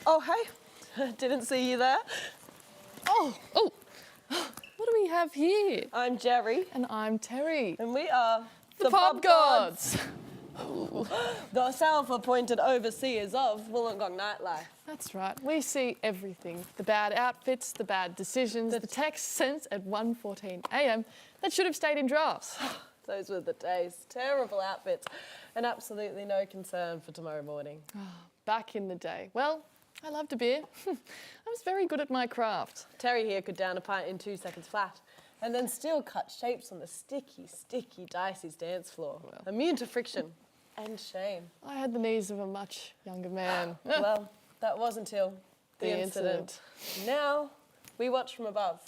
Oh, hey. Didn't see you there. Oh. What do we have here? I'm Jerry. And I'm Terry. And we are the Pub Gods. The self-appointed overseers of Wollongong nightlife. That's right. We see everything. The bad outfits, the bad decisions, the texts sent at 1:14 a.m. that should have stayed in drafts. Those were the days. Terrible outfits and absolutely no concern for tomorrow morning. Back in the day. Well, I loved a beer. I was very good at my craft. Terry here could down a pint in 2 seconds flat and then still cut shapes on the sticky, dicey dance floor. Well, immune to friction and shame. I had the knees of a much younger man. Well, that was until the incident. Now, we watch from above.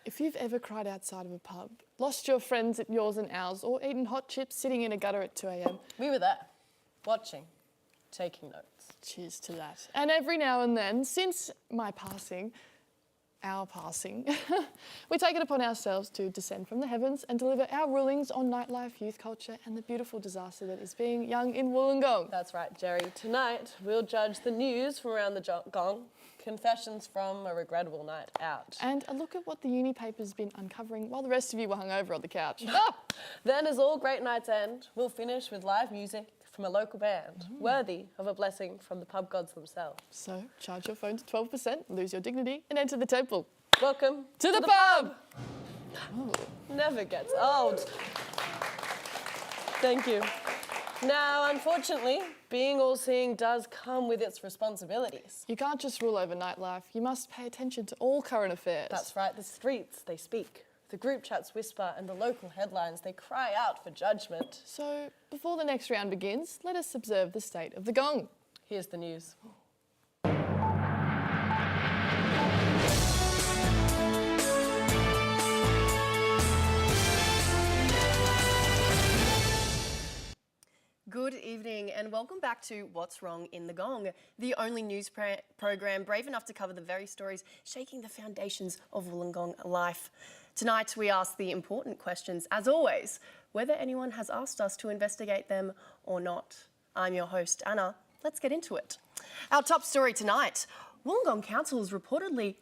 If you've ever cried outside of a pub, lost your friends at yours and ours, or eaten hot chips sitting in a gutter at 2 a.m. We were there, watching, taking notes. Cheers to that. And every now and then, since my passing, our passing, we take it upon ourselves to descend from the heavens and deliver our rulings on nightlife, youth culture, and the beautiful disaster that is being young in Wollongong. That's right, Jerry. Tonight, we'll judge the news from around the gong, confessions from a regrettable night out. And a look at what the uni paper's been uncovering while the rest of you were hungover on the couch. Then, as all great nights end, we'll finish with live music from a local band, worthy of a blessing from the pub gods themselves. So, charge your phone to 12%, lose your dignity, and enter the temple. Welcome to the pub! Never gets old. Thank you. Now, unfortunately, being all-seeing does come with its responsibilities. You can't just rule over nightlife. You must pay attention to all current affairs. That's right. The streets, they speak. The group chats whisper, and the local headlines, they cry out for judgment. So, before the next round begins, let us observe the state of the gong. Here's the news. Good evening and welcome back to What's Wrong in the Gong, the only news program brave enough to cover the very stories shaking the foundations of Wollongong life. Tonight we ask the important questions, as always, whether anyone has asked us to investigate them or not. I'm your host, Anna. Let's get into it. Our top story tonight. Wollongong Council is reportedly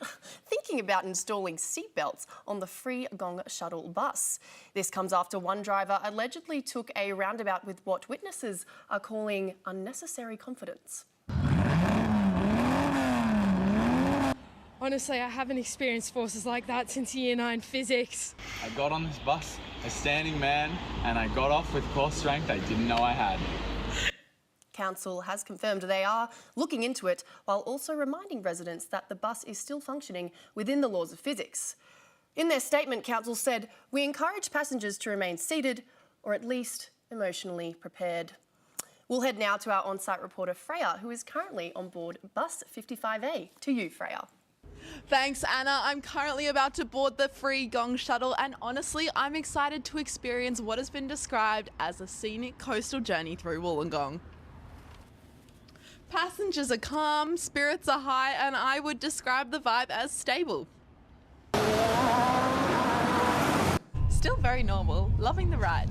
thinking about installing seatbelts on the free Gong shuttle bus. This comes after one driver allegedly took a roundabout with what witnesses are calling unnecessary confidence. Honestly, I haven't experienced forces like that since Year 9 physics. I got on this bus, a standing man, and I got off with core strength I didn't know I had. Council has confirmed they are looking into it while also reminding residents that the bus is still functioning within the laws of physics. In their statement, Council said, "We encourage passengers to remain seated or at least emotionally prepared." We'll head now to our on-site reporter Freya, who is currently on board bus 55A. To you, Freya. Thanks, Anna. I'm currently about to board the free Gong shuttle and honestly, I'm excited to experience what has been described as a scenic coastal journey through Wollongong. Passengers are calm, spirits are high, and I would describe the vibe as stable. Still very normal, loving the ride.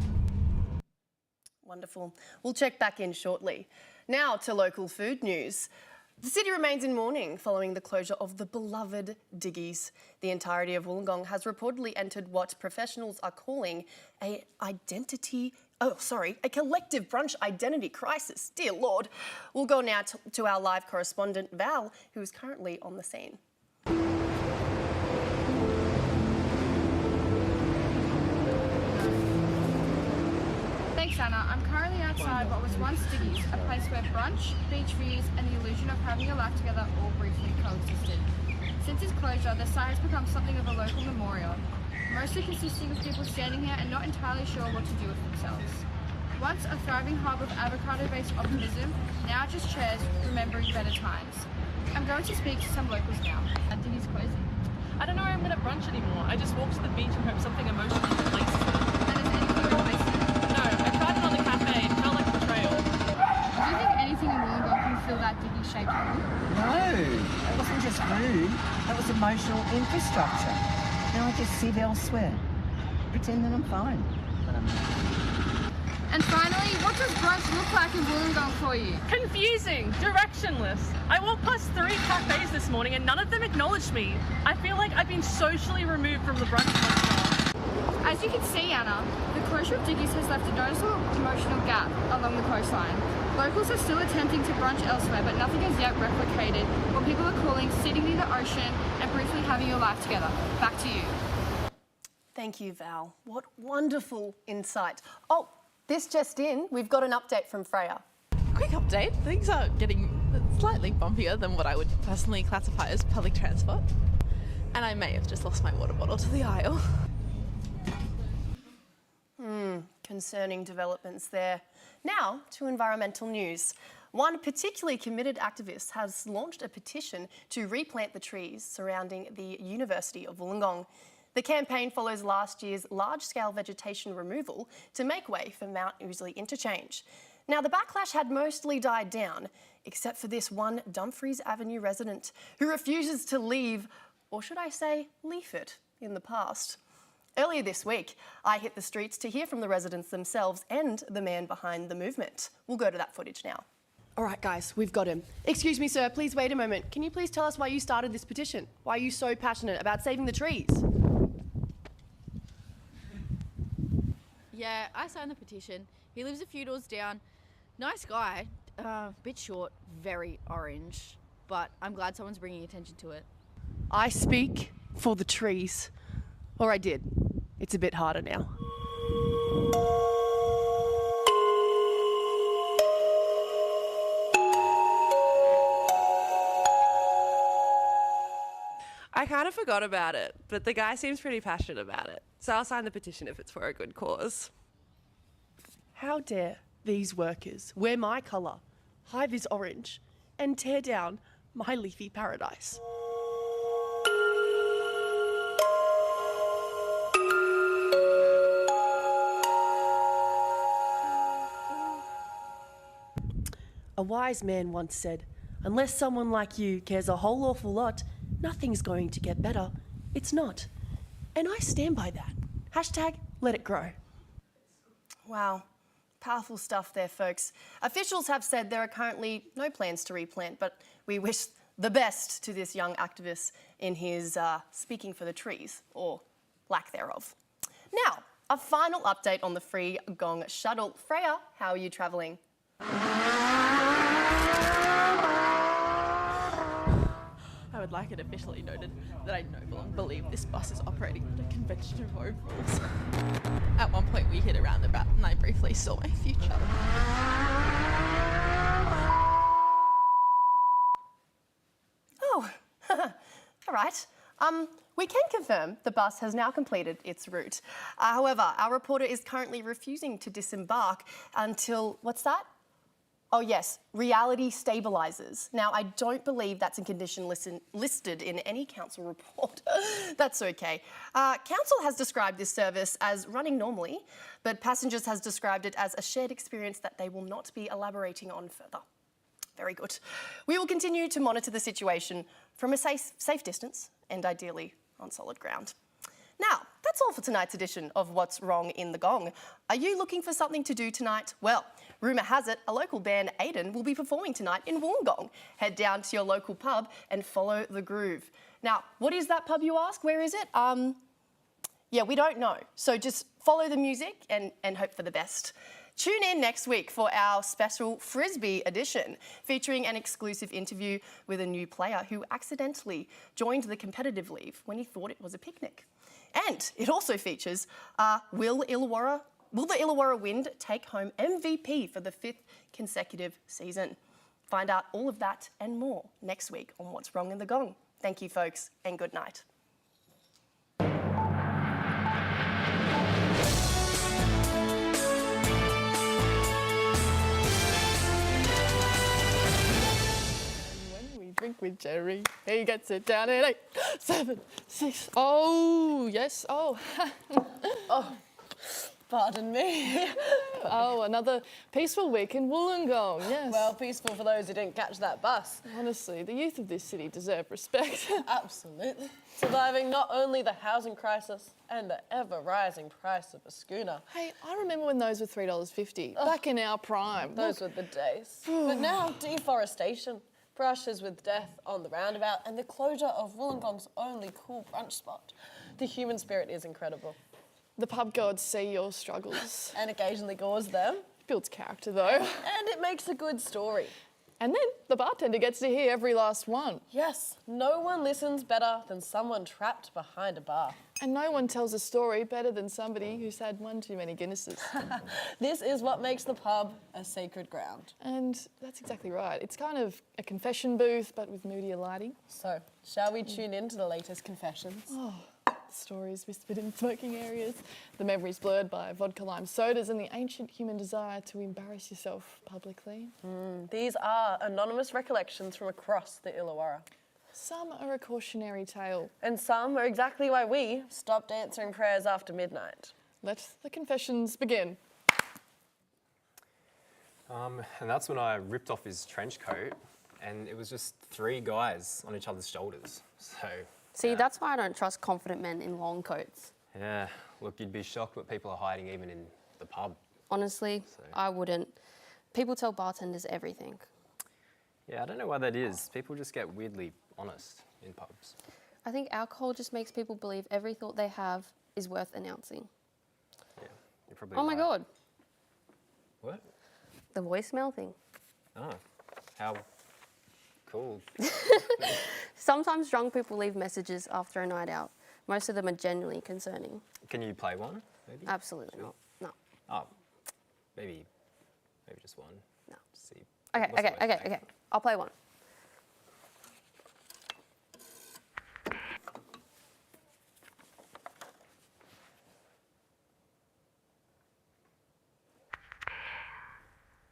Wonderful. We'll check back in shortly. Now to local food news. The city remains in mourning following the closure of the beloved Diggies. The entirety of Wollongong has reportedly entered what professionals are calling a collective brunch identity crisis. Dear Lord. We'll go now to our live correspondent, Val, who is currently on the scene. Thanks, Anna. I'm currently outside what was once Diggies, a place where brunch, beach views and the illusion of having a life together all briefly coexisted. Since its closure, the site has become something of a local memorial, mostly consisting of people standing here and not entirely sure what to do with themselves. Once a thriving hub of avocado-based optimism, now just chairs remembering better times. I'm going to speak to some locals now. Diggies closing. I don't know where I'm going to brunch anymore. I just walked to the beach and hope something emotionally replaces it. And is anything replacing it? No, I tried it on the cafe. It felt like betrayal. Do you think anything in Wollongong can fill that Diggy shaped hole? No, it wasn't just food. It was emotional infrastructure. Now I just sit elsewhere, pretend that I'm fine. But I'm not. And finally, what does brunch look like in Wollongong for you? Confusing, directionless. I walked past 3 cafes this morning and none of them acknowledged me. I feel like I've been socially removed from the brunch culture. As you can see, Anna, the closure of Diggy's has left a noticeable emotional gap along the coastline. Locals are still attempting to brunch elsewhere, but nothing has yet replicated what people are calling sitting near the ocean and briefly having your life together. Back to you. Thank you, Val. What wonderful insight. Oh, this just in, we've got an update from Freya. Quick update, things are getting slightly bumpier than what I would personally classify as public transport. And I may have just lost my water bottle to the aisle. Concerning developments there. Now to environmental news. One particularly committed activist has launched a petition to replant the trees surrounding the University of Wollongong. The campaign follows last year's large-scale vegetation removal to make way for Mount Ousley interchange. Now, the backlash had mostly died down, except for this one Dumfries Avenue resident who refuses to leave, or should I say, leave it in the past. Earlier this week, I hit the streets to hear from the residents themselves and the man behind the movement. We'll go to that footage now. All right, guys, we've got him. Excuse me, sir, please wait a moment. Can you please tell us why you started this petition? Why are you so passionate about saving the trees? Yeah, I signed the petition. He lives a few doors down. Nice guy, bit short, very orange, but I'm glad someone's bringing attention to it. I speak for the trees. Or I did. It's a bit harder now. I kind of forgot about it, but the guy seems pretty passionate about it. So I'll sign the petition if it's for a good cause. How dare these workers wear my colour, high-vis orange, and tear down my leafy paradise? A wise man once said, unless someone like you cares a whole awful lot, nothing's going to get better. It's not. And I stand by that. Hashtag let it grow. Wow. Powerful stuff there, folks. Officials have said there are currently no plans to replant, but we wish the best to this young activist in his speaking for the trees, or lack thereof. Now, a final update on the Free Gong shuttle. Freya, how are you travelling? I would like it officially noted that I no longer believe this bus is operating under conventional road rules. At one point we hit a roundabout and I briefly saw my future. Oh, all right. We can confirm the bus has now completed its route. However, our reporter is currently refusing to disembark until, what's that? Oh yes, reality stabilises. Now, I don't believe that's a condition listed in any council report. That's okay. Council has described this service as running normally, but passengers has described it as a shared experience that they will not be elaborating on further. Very good. We will continue to monitor the situation from a safe distance and ideally on solid ground. Now, that's all for tonight's edition of What's Wrong in the Gong. Are you looking for something to do tonight? Well, rumour has it a local band, Aiden, will be performing tonight in Wollongong. Head down to your local pub and follow the groove. Now, what is that pub, you ask? Where is it? Yeah, we don't know. So just follow the music and hope for the best. Tune in next week for our special Frisbee edition, featuring an exclusive interview with a new player who accidentally joined the competitive leave when he thought it was a picnic. And it also features, will the Illawarra Wind take home MVP for the 5th consecutive season? Find out all of that and more next week on What's Wrong in the Gong. Thank you, folks, and good night. Drink with Jerry. He gets it down in 8, 7, 6. Oh, yes. Oh. Oh. Pardon me. Oh, another peaceful week in Wollongong, yes. Well, peaceful for those who didn't catch that bus. Honestly, the youth of this city deserve respect. Absolutely. Surviving not only the housing crisis and the ever-rising price of a schooner. Hey, I remember when those were $3.50, back in our prime. Those were the days. But now, deforestation, brushes with death on the roundabout, and the closure of Wollongong's only cool brunch spot. The human spirit is incredible. The pub gods see your struggles. And occasionally gores them. Builds character though. And it makes a good story. And then the bartender gets to hear every last one. Yes, no one listens better than someone trapped behind a bar. And no one tells a story better than somebody who's had one too many Guinnesses. This is what makes the pub a sacred ground. And that's exactly right. It's kind of a confession booth, but with moodier lighting. So, shall we tune in to the latest confessions? Oh, stories whispered in smoking areas, the memories blurred by vodka lime sodas, and the ancient human desire to embarrass yourself publicly. These are anonymous recollections from across the Illawarra. Some are a cautionary tale. And some are exactly why we stopped answering prayers after midnight. Let the confessions begin. And that's when I ripped off his trench coat, and it was just 3 guys on each other's shoulders. See, that's why I don't trust confident men in long coats. Yeah, look, you'd be shocked what people are hiding even in the pub. Honestly, I wouldn't. People tell bartenders everything. Yeah, I don't know why that is. People just get weirdly honest in pubs. I think alcohol just makes people believe every thought they have is worth announcing. Yeah, you're probably Oh my right. God, What? the voicemail thing. Oh, how cool. Sometimes drunk people leave messages after a night out. Most of them are genuinely concerning. Can you play one, maybe? Absolutely not. No. Oh, maybe just one. No. See. Okay, what's the worst? okay. I'll play one.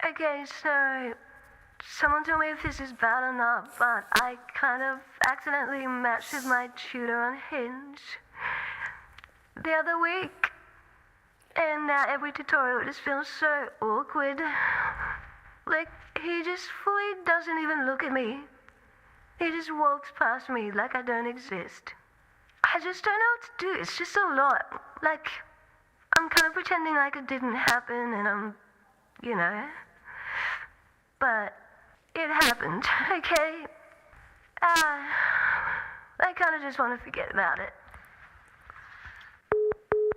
Okay, so someone told me if this is bad or not, but I kind of accidentally matched with my tutor on Hinge the other week. And now every tutorial just feels so awkward. Like, he just fully doesn't even look at me. He just walks past me like I don't exist. I just don't know what to do. It's just a lot. Like, I'm kind of pretending like it didn't happen and I'm, you know. But it happened, okay? I kind of just want to forget about it.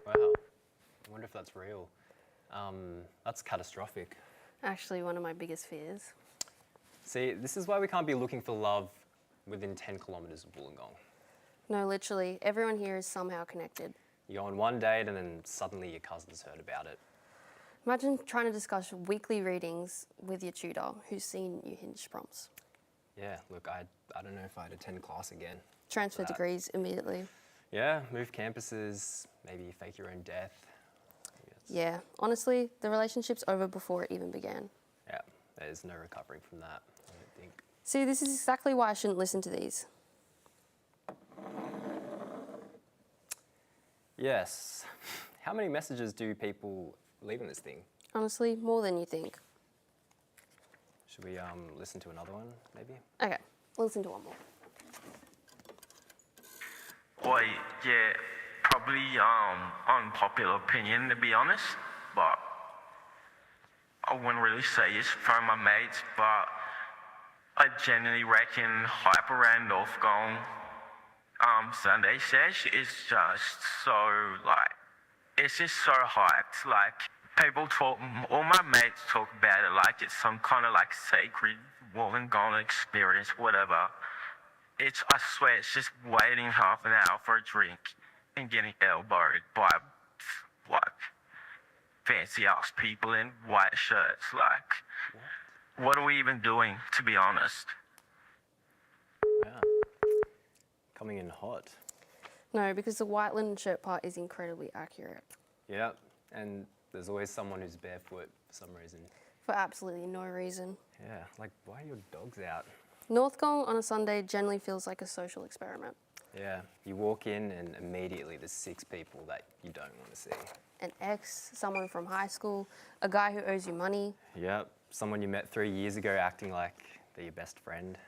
Wow. I wonder if that's real. That's catastrophic. Actually, one of my biggest fears. See, this is why we can't be looking for love within 10 kilometres of Wollongong. No, literally, everyone here is somehow connected. You go on one date and then suddenly your cousin's heard about it. Imagine trying to discuss weekly readings with your tutor who's seen your Hinge prompts. Yeah, look, I don't know if I'd attend class again. Transfer degrees immediately. Yeah, move campuses, maybe fake your own death. Yeah, honestly, the relationship's over before it even began. Yeah, there's no recovering from that, I don't think. See, this is exactly why I shouldn't listen to these. Yes. How many messages do people leave in this thing? Honestly, more than you think. Should we listen to another one, maybe? Okay, listen to one more. Well, yeah, probably unpopular opinion to be honest, but I wouldn't really say it's from my mates, but I genuinely reckon hype around Northgong Sunday sesh is just so it's just so hyped. Like people talk, all my mates talk about it like it's some kind of sacred Wollongong experience, whatever. I swear, it's just waiting half an hour for a drink and getting elbowed by, fancy-ass people in white shirts. What are we even doing, to be honest? Yeah. Coming in hot. No, because the white linen shirt part is incredibly accurate. Yeah, and there's always someone who's barefoot for some reason. For absolutely no reason. Yeah, why are your dogs out? Northgong on a Sunday generally feels like a social experiment. Yeah, you walk in and immediately there's 6 people that you don't want to see. An ex, someone from high school, a guy who owes you money. Yep, someone you met 3 years ago acting like they're your best friend.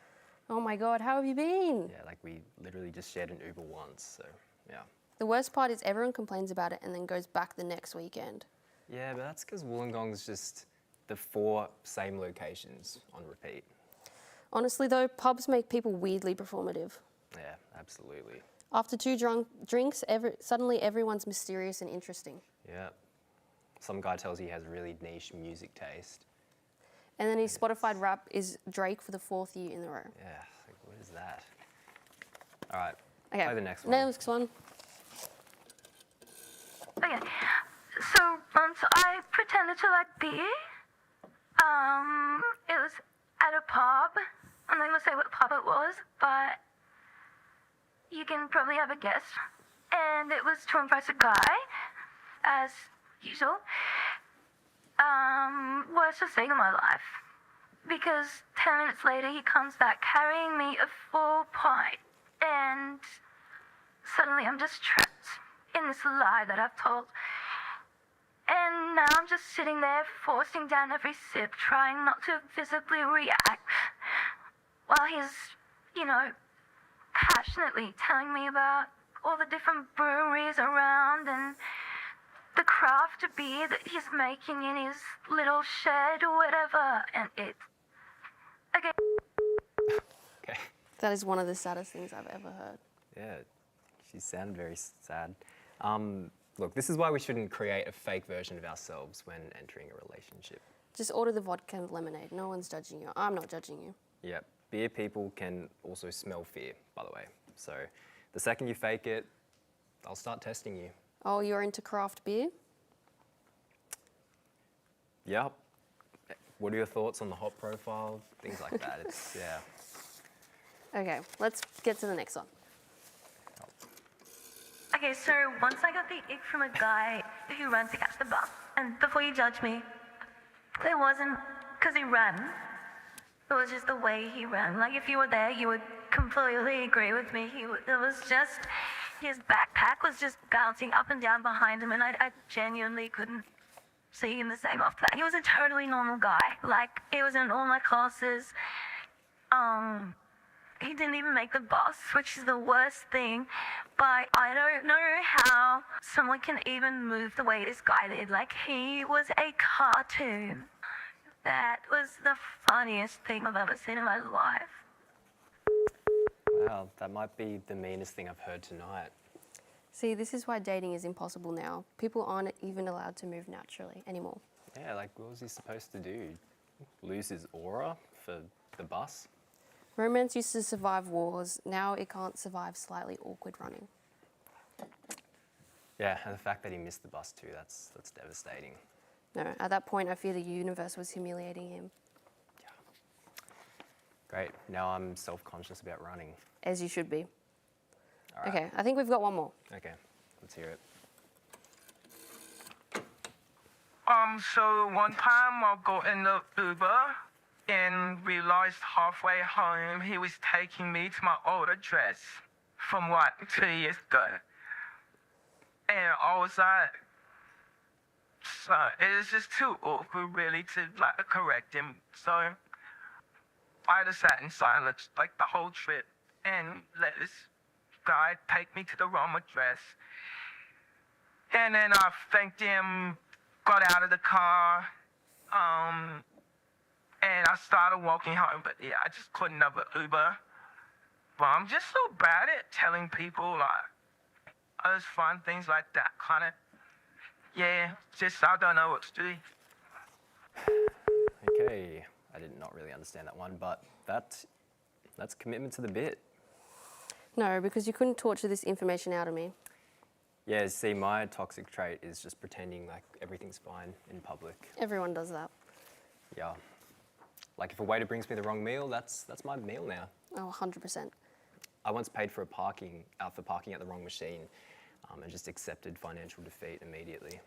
Oh my God, how have you been? Yeah, like we literally just shared an Uber once, so yeah. The worst part is everyone complains about it and then goes back the next weekend. Yeah, but that's because Wollongong's just the 4 same locations on repeat. Honestly though, pubs make people weirdly performative. Yeah, absolutely. After 2 drinks, suddenly everyone's mysterious and interesting. Yeah. Some guy tells you he has really niche music taste. And then his Spotify rap is Drake for the 4th year in a row. Yeah, like, what is that? All right, Okay, play the next one. Next one. Okay, so once I pretended to like beer. It was at a pub. I'm not gonna say what pub it was, but you can probably have a guess. And it was to impress a guy, as usual. Worst mistake of my life. Because 10 minutes later he comes back carrying me a full pint. And suddenly I'm just trapped in this lie that I've told. And now I'm just sitting there forcing down every sip, trying not to visibly react. While he's, passionately telling me about all the different breweries around and the craft beer that he's making in his little shed or whatever. And it... Okay. That is one of the saddest things I've ever heard. Yeah, she sounded very sad. Look, this is why we shouldn't create a fake version of ourselves when entering a relationship. Just order the vodka and lemonade. No one's judging you. I'm not judging you. Yep, beer people can also smell fear, by the way. So the second you fake it, I'll start testing you. Oh, you're into craft beer? Yep. What are your thoughts on the hop profile? Things like that. It's, yeah. Okay, let's get to the next one. Okay, so once I got the ick from a guy who ran to catch the bus, and before you judge me, it wasn't because he ran. It was just the way he ran. Like, if you were there, you would completely agree with me. It was just, his backpack was just bouncing up and down behind him, and I genuinely couldn't see him the same after that. He was a totally normal guy. Like, he was in all my classes. He didn't even make the bus, which is the worst thing. But I don't know how someone can even move the way this guy did. Like, he was a cartoon. That was the funniest thing I've ever seen in my life. Wow, that might be the meanest thing I've heard tonight. See, this is why dating is impossible now. People aren't even allowed to move naturally anymore. Yeah, like, what was he supposed to do? Lose his aura for the bus? Romance used to survive wars. Now it can't survive slightly awkward running. Yeah, and the fact that he missed the bus too, that's devastating. No, at that point, I fear the universe was humiliating him. Great, now I'm self-conscious about running. As you should be. All right. Okay, I think we've got one more. Okay, let's hear it. So one time I got in the Uber and realized halfway home he was taking me to my old address from 2 years ago. And I was like, so it was just too awkward really to correct him. So I just sat in silence like the whole trip and let this guy take me to the wrong address. And then I thanked him, got out of the car, and I started walking home. But yeah, I just couldn't have an Uber. But I'm just so bad at telling people I just find things like that kind of, yeah, just I don't know what to do. Okay, I did not really understand that one, but that's commitment to the bit. No, because you couldn't torture this information out of me. Yeah, see, my toxic trait is just pretending like everything's fine in public. Everyone does that. Yeah. Like if a waiter brings me the wrong meal, that's my meal now. Oh, 100%. I once paid for parking at the wrong machine and just accepted financial defeat immediately.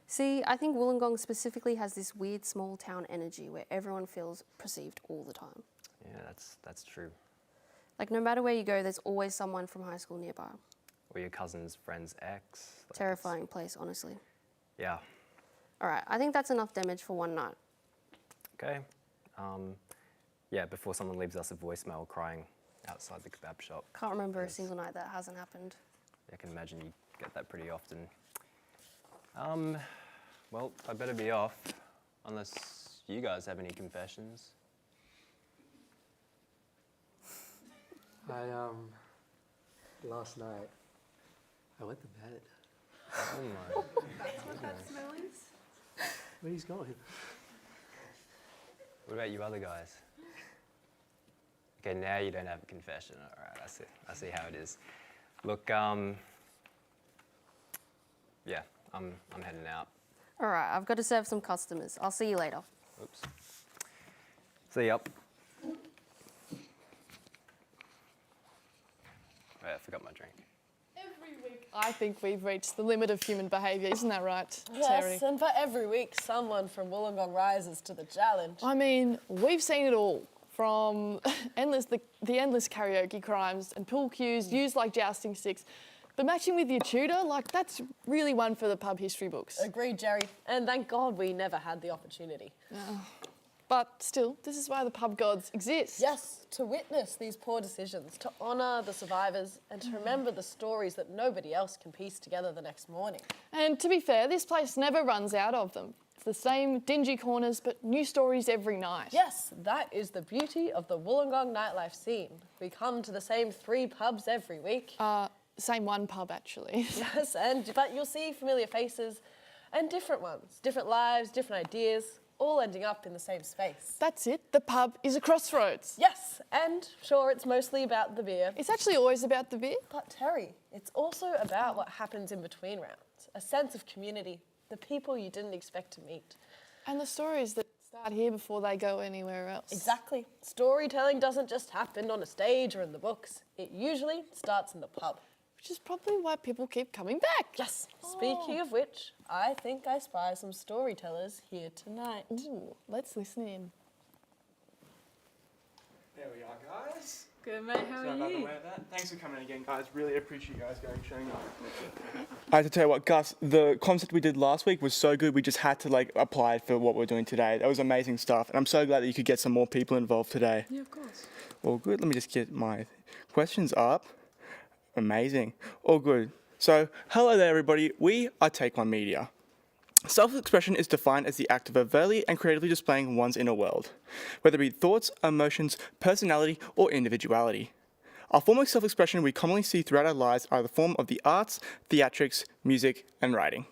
See, I think Wollongong specifically has this weird small town energy where everyone feels perceived all the time. Yeah, that's true. Like, no matter where you go, there's always someone from high school nearby. Or your cousin's friend's ex. Terrifying place, honestly. Yeah. All right, I think that's enough damage for one night. Okay. Yeah, before someone leaves us a voicemail crying outside the kebab shop. Can't remember a single night that hasn't happened. I can imagine you get that pretty often. Well, I better be off, unless you guys have any confessions. Last night, I went to bed. Oh my goodness. Where he's going? What about you other guys? Okay, now you don't have a confession. All right, I see how it is. Look, yeah, I'm heading out. All right, I've got to serve some customers. I'll see you later. Oops. See ya. Wait, I forgot my drink. Every week, I think we've reached the limit of human behaviour. Isn't that right, Terry? Yes, and for every week, someone from Wollongong rises to the challenge. I mean, we've seen it all. From the endless karaoke crimes and pool cues used like jousting sticks. But matching with your tutor, like, that's really one for the pub history books. Agreed, Jerry. And thank God we never had the opportunity. But still, this is why the pub gods exist. Yes, to witness these poor decisions, to honour the survivors, and to remember the stories that nobody else can piece together the next morning. And to be fair, this place never runs out of them. It's the same dingy corners, but new stories every night. Yes, that is the beauty of the Wollongong nightlife scene. We come to the same 3 pubs every week. Same one pub, actually. Yes, but you'll see familiar faces and different ones, different lives, different ideas, all ending up in the same space. That's it. The pub is a crossroads. Yes, and sure, it's mostly about the beer. It's actually always about the beer. But Terry, it's also about what happens in between rounds, a sense of community, the people you didn't expect to meet. And the stories that start here before they go anywhere else. Exactly. Storytelling doesn't just happen on a stage or in the books. It usually starts in the pub. Which is probably why people keep coming back. Yes. Speaking of which, I think I spy some storytellers here tonight. Ooh, let's listen in. There we are, guys. Good, mate. How Sorry are about the you? way of that. Thanks for coming again, guys. Really appreciate you guys showing up. I have to tell you what, Gus, the concept we did last week was so good, we just had to apply it for what we're doing today. That was amazing stuff, and I'm so glad that you could get some more people involved today. Yeah, of course. All good. Let me just get my questions up. Amazing. All good. So, hello there, everybody. We are Take One Media. Self-expression is defined as the act of overtly and creatively displaying one's inner world, whether it be thoughts, emotions, personality, or individuality. Our form of self-expression we commonly see throughout our lives are the form of the arts, theatrics, music, and writing.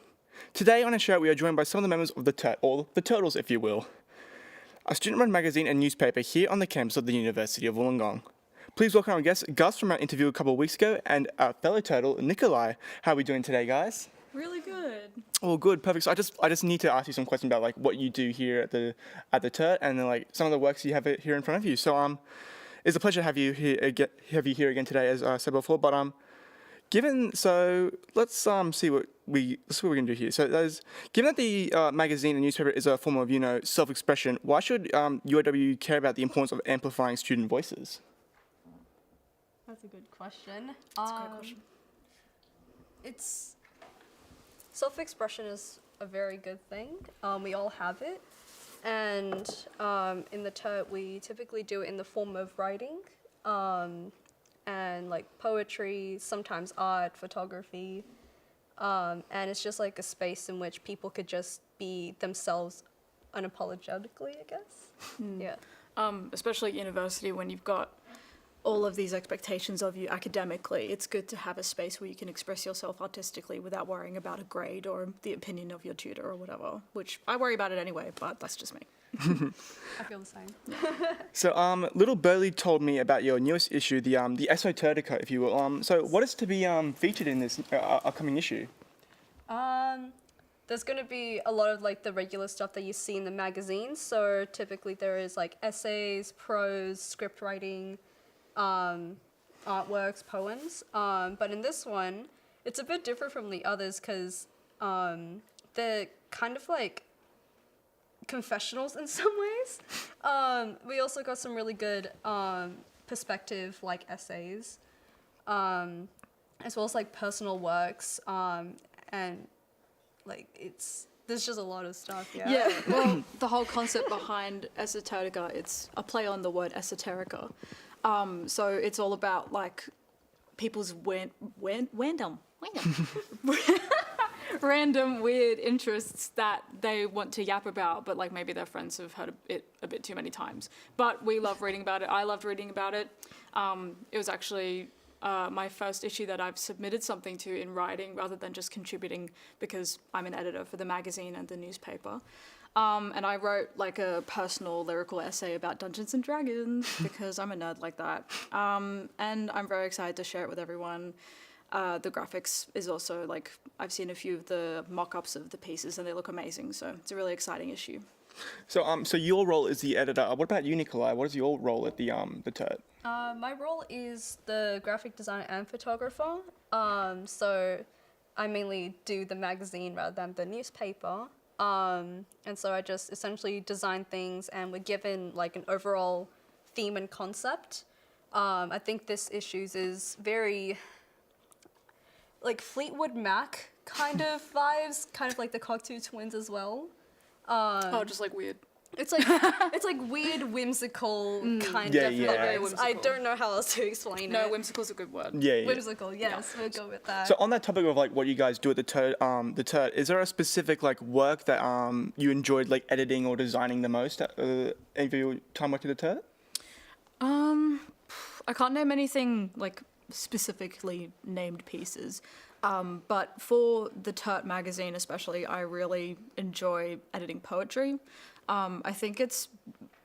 Today on our show, we are joined by some of the members of the Turtles, if you will, a student-run magazine and newspaper here on the campus of the University of Wollongong. Please welcome our guest, Gus, from our interview a couple of weeks ago, and our fellow turtle, Nikolai. How are we doing today, guys? Really good. Oh, good, perfect. So I just need to ask you some questions about what you do here at the Turt, and then some of the works you have here in front of you. So it's a pleasure to have you here again today, as I said before. But let's see what we're gonna do here. So given that the magazine and newspaper is a form of self-expression, why should UOW care about the importance of amplifying student voices? That's a good question. That's a great question. It's self-expression is a very good thing. We all have it, and in the Turt we typically do it in the form of writing, and poetry, sometimes art, photography, and it's just a space in which people could just be themselves unapologetically, I guess. Yeah. Especially at university, when you've got all of these expectations of you academically, it's good to have a space where you can express yourself artistically without worrying about a grade or the opinion of your tutor or whatever, which I worry about it anyway, but that's just me. I feel the same. So, little Burley told me about your newest issue, the Esoterica, if you will. So, what is to be featured in this upcoming issue? There's going to be a lot of the regular stuff that you see in the magazine. So typically there is essays, prose, script writing, artworks, poems. But in this one, it's a bit different from the others because they're kind of confessionals in some ways. We also got some really good perspective like essays, as well as like personal works, and like there's just a lot of stuff. Yeah, well, the whole concept behind esoterica, it's a play on the word esoterica. So it's all about like people's random weird interests that they want to yap about, but like maybe their friends have heard it a bit too many times. But we love reading about it. I loved reading about it. It was actually my first issue that I've submitted something to in writing rather than just contributing, because I'm an editor for the magazine and the newspaper. And I wrote like a personal lyrical essay about Dungeons and Dragons because I'm a nerd like that. And I'm very excited to share it with everyone. The graphics is also like, I've seen a few of the mock-ups of the pieces and they look amazing. So it's a really exciting issue. So so your role is the editor. What about you, Nikolai? What is your role at the TERT? My role is the graphic designer and photographer. So I mainly do the magazine rather than the newspaper. And so I just essentially design things, and we're given like an overall theme and concept. I think this issue's is very like Fleetwood Mac kind of vibes, kind of like the Cocteau Twins as well. Just like weird. It's like weird, whimsical kind of lyrics. I don't know how else to explain it. No, whimsical's a good word. Yeah. Whimsical, yes, we'll go with that. So on that topic of like what you guys do at the TERT, is there a specific like work that you enjoyed like editing or designing the most at any of your time working at the TERT? I can't name anything like specifically named pieces. But for the TERT magazine especially, I really enjoy editing poetry. I think it's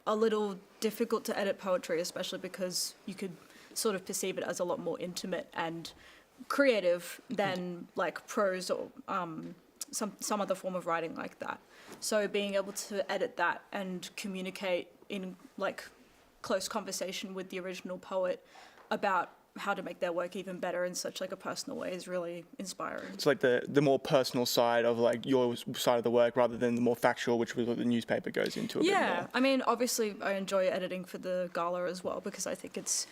a little difficult to edit poetry, especially because you could sort of perceive it as a lot more intimate and creative than like prose or some other form of writing like that. So being able to edit that and communicate in like close conversation with the original poet about how to make their work even better in such like a personal way is really inspiring. It's like the more personal side of like your side of the work rather than the more factual, which was what the newspaper goes into a bit more. I mean, obviously I enjoy editing for the gala as well, because I think it's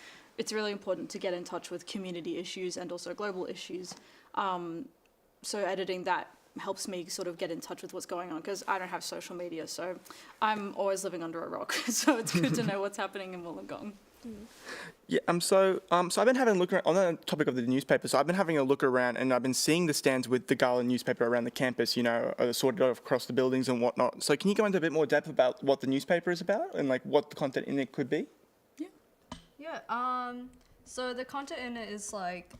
really important to get in touch with community issues and also global issues. So editing that helps me sort of get in touch with what's going on, because I don't have social media, so I'm always living under a rock. So it's good to know what's happening in Wollongong. Yeah, so I've been having a look around, on the topic of the newspaper, so I've been having a look around and I've been seeing the stands with the Gala newspaper around the campus, sorted out across the buildings and whatnot. So can you go into a bit more depth about what the newspaper is about and like what the content in it could be? Yeah, so the content in it is like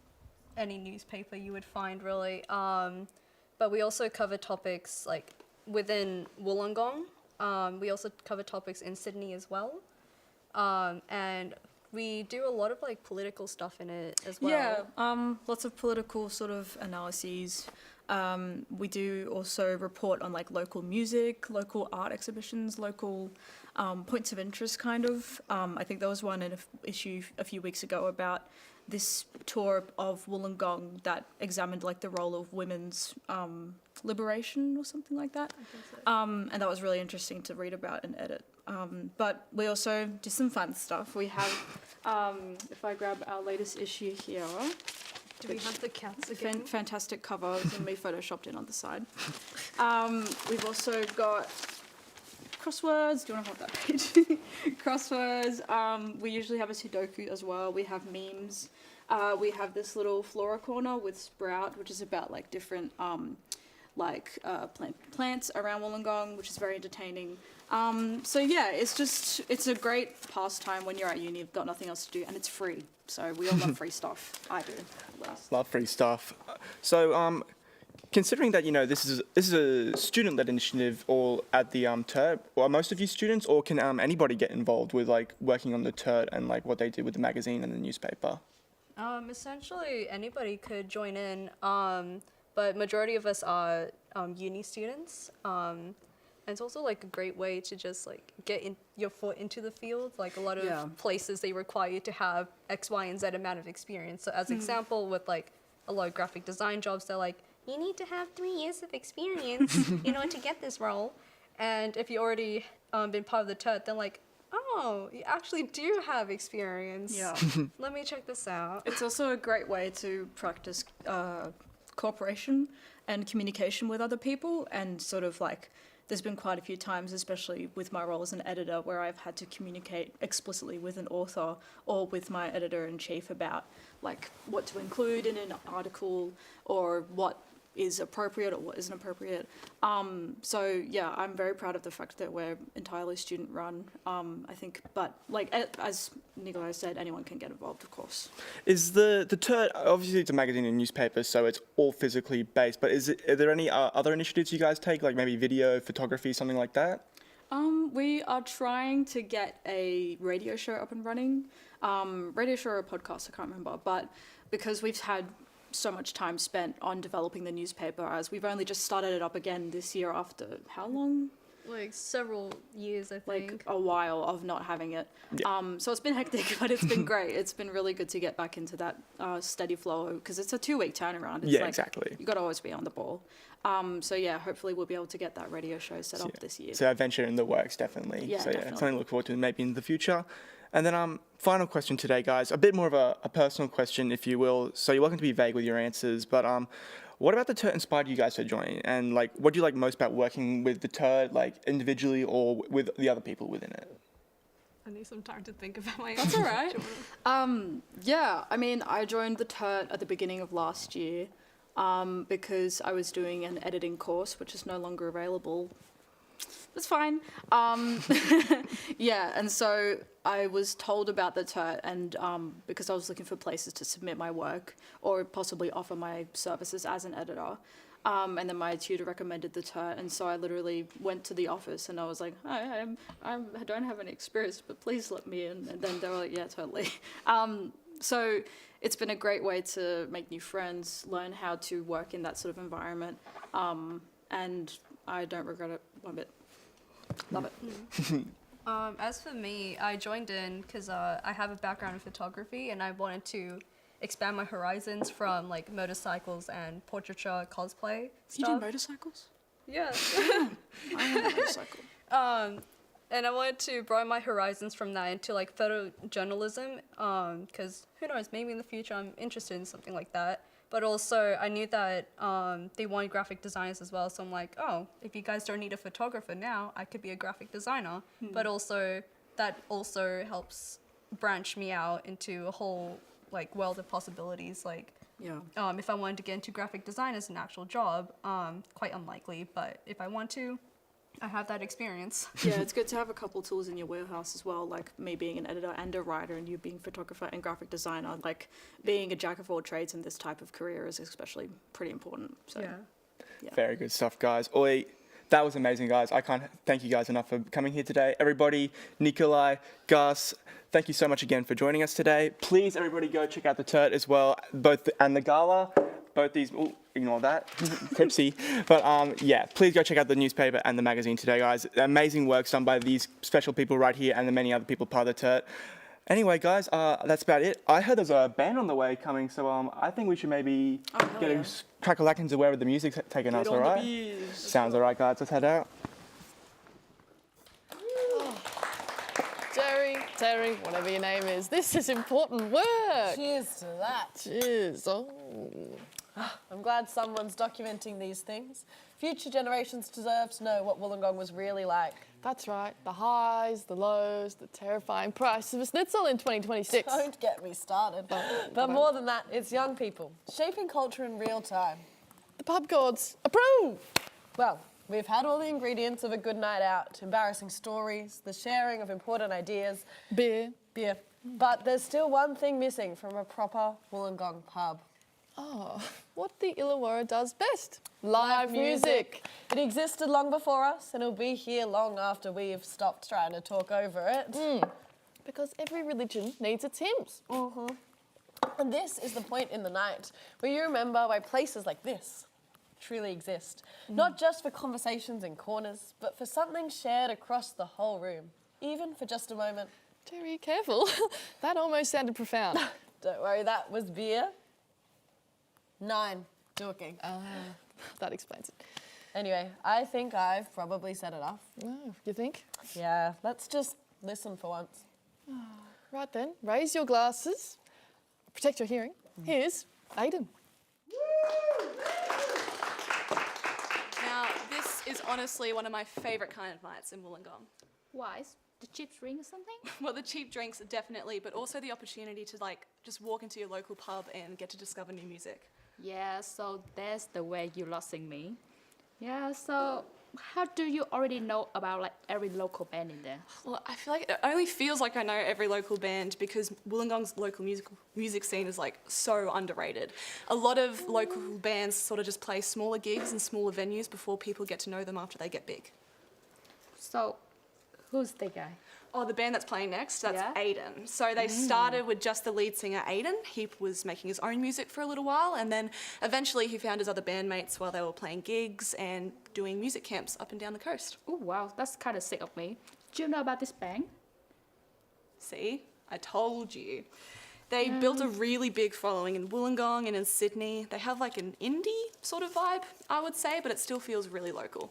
any newspaper you would find really, but we also cover topics like within Wollongong. We also cover topics in Sydney as well. And we do a lot of like political stuff in it as well. Yeah, lots of political sort of analyses. We do also report on like local music, local art exhibitions, local points of interest kind of. I think there was one in an issue a few weeks ago about this tour of Wollongong that examined like the role of women's liberation or something like that. I think so. And that was really interesting to read about and edit. But we also do some fun stuff. We have, if I grab our latest issue here. Do we have the cats again? Fantastic cover. It's going to be photoshopped in on the side. We've also got crosswords. Do you want to hold that page? Crosswords. We usually have a Sudoku as well. We have memes. We have this little flora corner with Sprout, which is about like different plants around Wollongong, which is very entertaining. So yeah, it's a great pastime when you're at uni, you've got nothing else to do, and it's free. So we all love free stuff. I do. Love free stuff. So considering that this is a student-led initiative all at the TERT, are most of you students, or can anybody get involved with like working on the TERT and like what they do with the magazine and the newspaper? Essentially anybody could join in, but majority of us are uni students. And it's also like a great way to just like get your foot into the field. Like a lot of places they require you to have X, Y, and Z amount of experience. So as example, with like a lot of graphic design jobs, they're like, you need to have 3 years of experience in order to get this role. And if you already been part of the TERT, then like, oh, oh, you actually do have experience. Yeah. Let me check this out. It's also a great way to practice cooperation and communication with other people, and sort of like, there's been quite a few times, especially with my role as an editor, where I've had to communicate explicitly with an author or with my editor-in-chief about like what to include in an article or what is appropriate or what isn't appropriate. So yeah, I'm very proud of the fact that we're entirely student run, I think, but like as Nikolai said, anyone can get involved, of course. Is the TERT, obviously it's a magazine and newspaper, so it's all physically based, but are there any other initiatives you guys take, like maybe video, photography, something like that? We are trying to get a radio show up and running. Radio show or a podcast, I can't remember, but because we've had so much time spent on developing the newspaper, as we've only just started it up again this year after how long? Like several years, I think. Like a while of not having it. Yeah. So it's been hectic, but it's been great. It's been really good to get back into that steady flow, because it's a 2-week turnaround. It's like, exactly. You got to always be on the ball. So yeah, hopefully we'll be able to get that radio show set up this year. So adventure in the works, definitely. Yeah, so definitely. Something to look forward to maybe in the future. And then final question today, guys, a bit more of a personal question, if you will. So you're welcome to be vague with your answers, but what about the TERT inspired you guys to join? And like, what do you like most about working with the TERT, like individually or with the other people within it? I need some time to think about my That's all right. Yeah, I mean, I joined the TERT at the beginning of last year because I was doing an editing course, which is no longer available. That's fine. Yeah, and so I was told about the TERT, and because I was looking for places to submit my work or possibly offer my services as an editor. And then my tutor recommended the TERT, and so I literally went to the office and I was like, hi, I don't have any experience, but please let me in. And then they were like, yeah, totally. So it's been a great way to make new friends, learn how to work in that sort of environment, and I don't regret it one bit. Love it. As for me, I joined in because I have a background in photography, and I wanted to expand my horizons from like motorcycles and portraiture cosplay stuff. You do motorcycles? Yeah. I have a motorcycle. And I wanted to broaden my horizons from that into like photojournalism, because who knows, maybe in the future I'm interested in something like that. But also I knew that they wanted graphic designers as well, so I'm like, oh, if you guys don't need a photographer now, I could be a graphic designer. But also that also helps branch me out into a whole like world of possibilities. Like, if I wanted to get into graphic design as an actual job, quite unlikely, but if I want to, I have that experience. Yeah, it's good to have a couple tools in your warehouse as well, like me being an editor and a writer, and you being photographer and graphic designer. Like, being a jack of all trades in this type of career is especially pretty important. So, yeah. Very good stuff, guys. Oi, that was amazing, guys. I can't thank you guys enough for coming here today. Everybody, Nikolai, Gus, thank you so much again for joining us today. Please, everybody, go check out the TERT as well, and the gala. Both these, ignore that, Cripsy. But yeah, please go check out the newspaper and the magazine today, guys. Amazing work done by these special people right here and the many other people part of the TERT. Anyway, guys, that's about it. I heard there's a band on the way coming, so I think we should maybe get a crack-a-lack to wherever the music's taking us, all right? Sounds all right, guys. Let's head out. Terry, whatever your name is, this is important work. Cheers to that. Cheers. Oh. I'm glad someone's documenting these things. Future generations deserve to know what Wollongong was really like. That's right. The highs, the lows, the terrifying price of a schnitzel in 2026. Don't get me started. But more than that, it's young people, shaping culture in real time. The pub gods approve. Well, we've had all the ingredients of a good night out, embarrassing stories, the sharing of important ideas. Beer. But there's still one thing missing from a proper Wollongong pub. Oh, what the Illawarra does best. Live music. It existed long before us, and it'll be here long after we've stopped trying to talk over it. Because every religion needs its hymns. And this is the point in the night where you remember why places like this truly exist. Not just for conversations in corners, but for something shared across the whole room, even for just a moment. Terry, careful. That almost sounded profound. Don't worry, that was beer. 9 talking. That explains it. Anyway, I think I've probably said enough. Oh, you think? Yeah, let's just listen for once. Right then, raise your glasses, protect your hearing. Here's Aiden. Now, this is honestly one of my favourite kind of nights in Wollongong. Why? The cheap drink or something? Well, the cheap drinks definitely, but also the opportunity to just walk into your local pub and get to discover new music. Yeah, so that's the way you losing me. Yeah, so how do you already know about every local band in there? Well, I feel like it only feels like I know every local band because Wollongong's local music scene is so underrated. A lot of local bands sort of just play smaller gigs and smaller venues before people get to know them after they get big. So, who's the guy? Oh, the band that's playing next, that's Aiden. So they started with just the lead singer, Aiden. He was making his own music for a little while, and then eventually he found his other bandmates while they were playing gigs and doing music camps up and down the coast. Oh, wow, that's kind of sick of me. Do you know about this band? See, I told you. They built a really big following in Wollongong and in Sydney. They have an indie sort of vibe, I would say, but it still feels really local.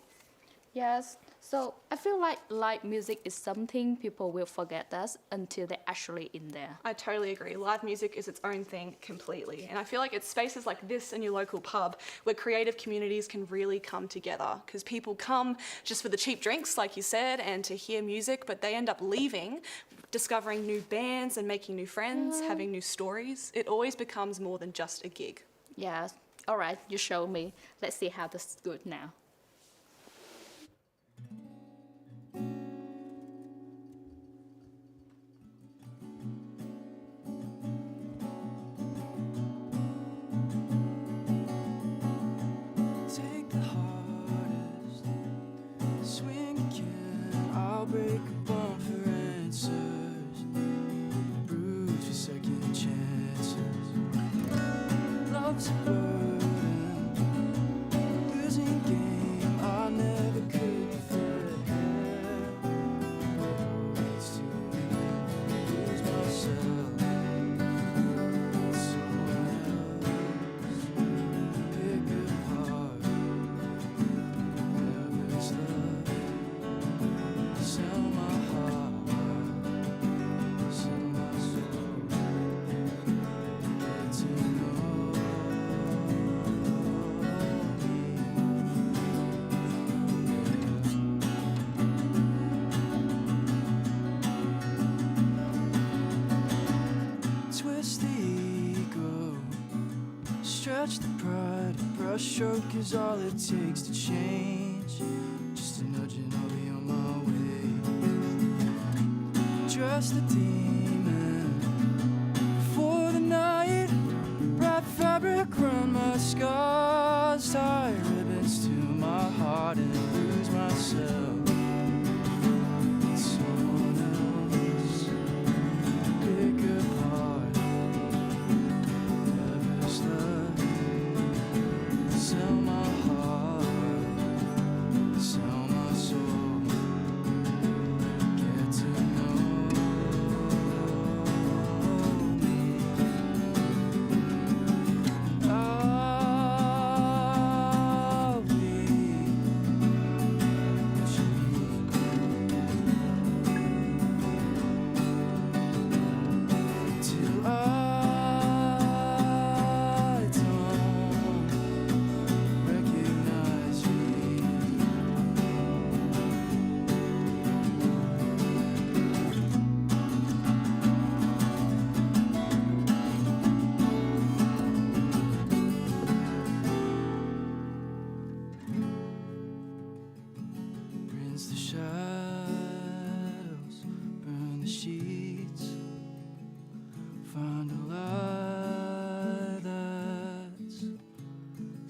Yes. So I feel like live music is something people will forget us until they're actually in there. I totally agree. Live music is its own thing completely. And I feel like it's spaces like this in your local pub where creative communities can really come together because people come just for the cheap drinks, like you said, and to hear music, but they end up leaving, discovering new bands and making new friends, having new stories. It always becomes more than just a gig. Yes. All right, you show me. Let's see how this is good now. Break a bone for answers, bruise for second chances. Love's a burden, losing game I never could defend. It's too late to lose myself. Someone else pick apart whatever's left. Sell my heart, sell my soul, get to know me. Twist the ego, stretch the pride, brushstroke is all it takes to change. Just a nudge and I'll be on my way. Dress the demon for the night. Wrap fabric around my scars. Tie ribbons to my heart and lose myself. It's someone else. Pick apart whatever's left. Sell my heart, sell my soul. Get to know me. I'll be what you need. Till I don't recognize me. Rinse the shadows, burn the sheets, find a light that's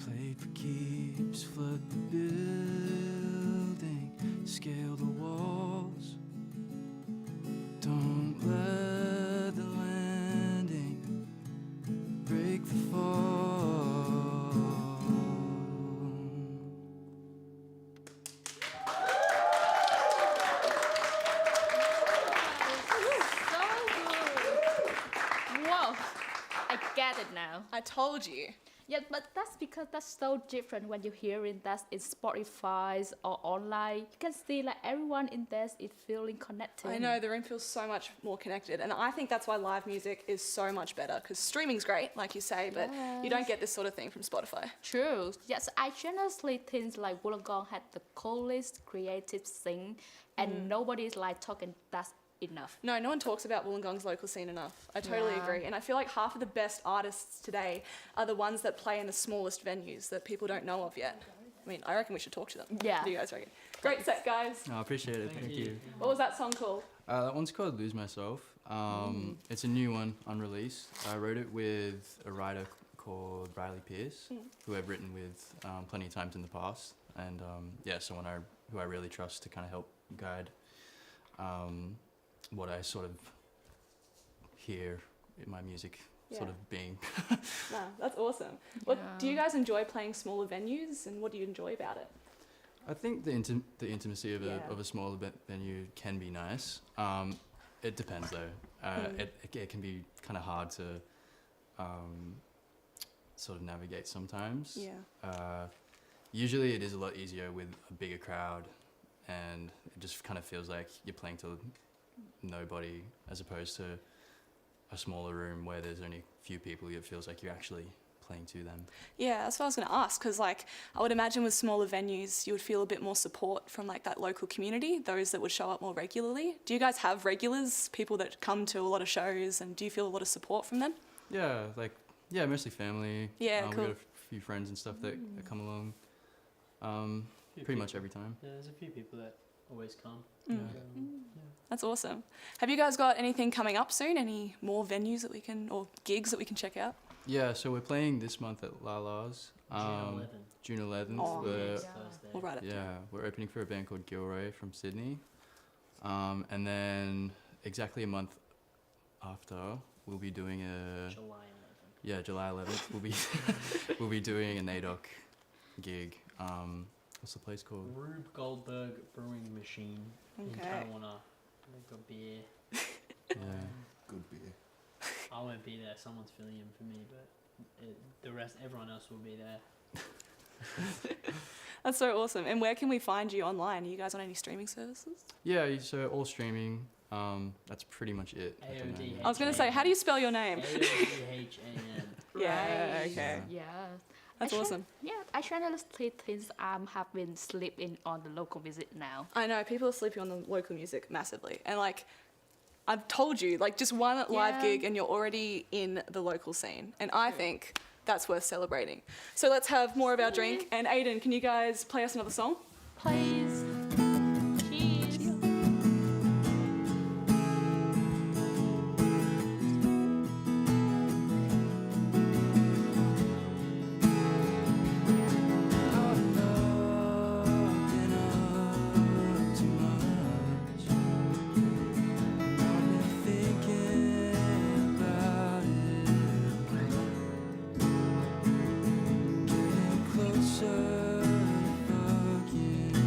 played for keeps, flood the building, scale the walls. Don't let the landing break the fall. Whoa, I get it now. I told you. Yeah, but that's because that's so different when you hear it that in Spotify or online. You can see like everyone in there is feeling connected. I know, the room feels so much more connected. And I think that's why live music is so much better, because streaming's great, like you say, but you don't get this sort of thing from Spotify. True. Yes, I generally think like Wollongong had the coolest creative scene, and nobody's like talking that's enough. No, no one talks about Wollongong's local scene enough. I totally agree. And I feel like half of the best artists today are the ones that play in the smallest venues that people don't know of yet. I mean, I reckon we should talk to them. Yeah. What do you guys reckon? Great set, guys. I appreciate it. Thank you. What was that song called? That one's called Lose Myself. It's a new one, unreleased. I wrote it with a writer called Riley Pierce, who I've written with plenty of times in the past. And yeah, someone who I really trust to kind of help guide what I sort of hear in my music sort of being. No, that's awesome. Well, do you guys enjoy playing smaller venues, and what do you enjoy about it? I think the intimacy of a smaller venue can be nice. It depends though. It can be kind of hard to sort of navigate sometimes. Yeah. Usually it is a lot easier with a bigger crowd, and it just kind of feels like you're playing to nobody, as opposed to a smaller room where there's only a few people. It feels like you're actually playing to them. Yeah, that's what I was going to ask, because like I would imagine with smaller venues you would feel a bit more support from like that local community, those that would show up more regularly. Do you guys have regulars, people that come to a lot of shows, and do you feel a lot of support from them? Yeah, mostly family. Yeah, We've cool. got a few friends and stuff that come along pretty much every time. Yeah, there's a few people that always come. That's awesome. Have you guys got anything coming up soon? Any more venues that we can, or gigs that we can check out? Yeah, so we're playing this month at Lala's. June 11th. Oh, we'll write it. Yeah, we're opening for a band called Gilroy from Sydney. And then exactly a month after, we'll be doing a... July 11th. Yeah, July 11th. We'll be doing a NAIDOC gig. What's the place called? Rube Goldberg Brewing Machine in Tarragona. They've got beer. Yeah. Good beer. I won't be there. Someone's filling in for me, but everyone else will be there. That's so awesome. And where can we find you online? Are you guys on any streaming services? Yeah, so all streaming. That's pretty much it. I was going to say, how do you spell your name? A-O-D-H-A-N. Yeah, okay. Yeah. That's awesome. Yeah, I generally think have been sleeping on the local music now. I know, people are sleeping on the local music massively. And like, I've told you, like just one live gig and you're already in the local scene. And I think that's worth celebrating. So let's have more of our drink. And Aiden, can you guys play us another song? Please. Closer, forget